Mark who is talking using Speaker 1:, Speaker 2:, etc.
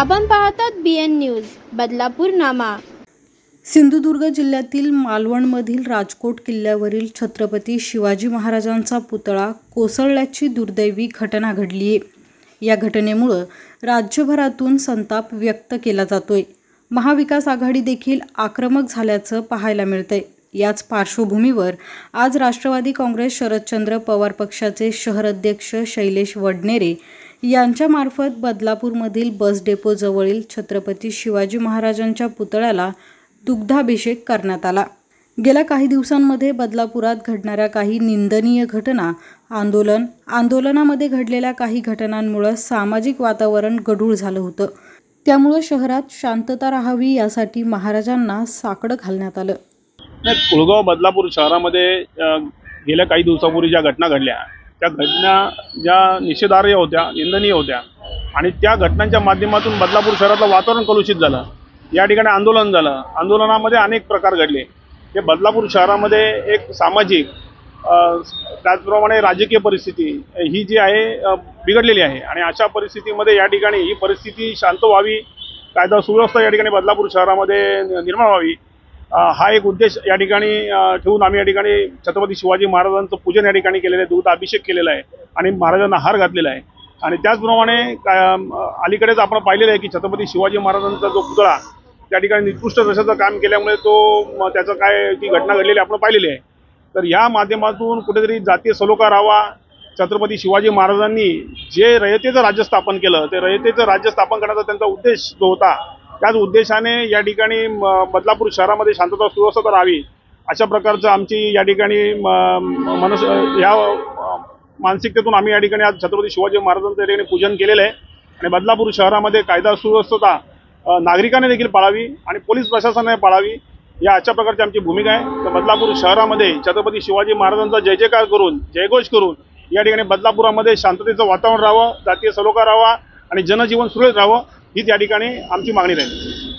Speaker 1: आपण पाहतात BN news Badlapur नामा।
Speaker 2: सिंधुदुर्ग जिल्ह्यातील मालवणमधील राजकोट किल्ल्यावरील छत्रपती शिवाजी महाराजांचा पुतळा कोसळल्याची दुर्दैवी घटना घडली आहे। या घटनेमुळे राज्यभरातून संताप व्यक्त केला जातोय। महाविकास आघाडी देखील आक्रमक झाल्याचं पाहायला मिळतंय। याच पार्श्वभूमीवर आज राष्ट्रवादी काँग्रेस शरदचंद्र पवार पक्षाचे शहर अध्यक्ष शैलेश वडनेरे यांच्यामार्फत बदलापूरमधील बस डेपो जवळील छत्रपती शिवाजी महाराजांच्या पुतळ्याला दुग्धाभिषेक करण्यात आला। गेल्या काही दिवसांमध्ये बदलापुरात घडणाऱ्या काही निंदनीय घटना, आंदोलनामध्ये घडलेल्या काही घटनांमुळे सामाजिक वातावरण गढूळ झालं होतं। त्यामुळे शहरात शांतता राहावी यासाठी महाराजांना साकडं घालण्यात आलं।
Speaker 3: कुळगाव बदलापूर शहरामध्ये गेल्या काही दिवसापूर्वी ज्या घटना घडल्या त्या घटना ज्या निषेधार्ह होत्या, निंदनीय होत्या आणि त्या घटनांच्या माध्यमातून बदलापूर शहरातलं वातावरण कलुषित झालं। या ठिकाणी आंदोलन झालं। आंदोलनामध्ये अनेक प्रकार घडले। हे बदलापूर शहरामध्ये एक सामाजिक त्याचप्रमाणे राजकीय परिस्थिती ही जी आहे बिघडलेली आहे आणि अशा परिस्थितीमध्ये या ठिकाणी ही परिस्थिती शांत व्हावी, कायदा सुव्यवस्था या ठिकाणी बदलापूर शहरामध्ये निर्माण व्हावी हा एक उद्देश या ठिकाणी ठेवून आम्ही या ठिकाणी छत्रपती शिवाजी महाराजांचं पूजन या ठिकाणी केलेलं आहे, दूध अभिषेक केलेला आहे आणि महाराजांना हार घातलेला आहे। आणि त्याचप्रमाणे अलीकडेच आपण पाहिलेलं आहे की छत्रपती शिवाजी महाराजांचा जो पुतळा त्या ठिकाणी निकृष्ट दर्जाचं काम केल्यामुळे तो त्याचं काय ती घटना घडलेली आपण पाहिलेली आहे। तर या माध्यमातून कुठेतरी जातीय सलोखा राहावा, छत्रपती शिवाजी महाराजांनी जे रयतेचं राज्य स्थापन केलं ते रयतेचं राज्य स्थापन करण्याचा त्यांचा उद्देश जो होता त्याच उद्देशाने या ठिकाणी बदलापूर शहरामध्ये शांतता सुव्यवस्था राहावी अशा प्रकारचं आमची या ठिकाणी या मानसिकतेतून आम्ही या ठिकाणी आज छत्रपती शिवाजी महाराजांचं या ठिकाणी पूजन केलेलं आहे। आणि बदलापूर शहरामध्ये कायदा सुव्यवस्था नागरिकांनी देखील पाळावी आणि पोलीस प्रशासनाने पाळावी या अशा प्रकारची आमची भूमिका आहे। तर बदलापूर शहरामध्ये छत्रपती शिवाजी महाराजांचा जय जयकार करून जयघोष करून या ठिकाणी बदलापुरामध्ये शांततेचं वातावरण राहावं, जातीय सलोखा राहावा आणि जनजीवन सुरळीत राहावं हीच या ठिकाणी आमची मागणी राहील।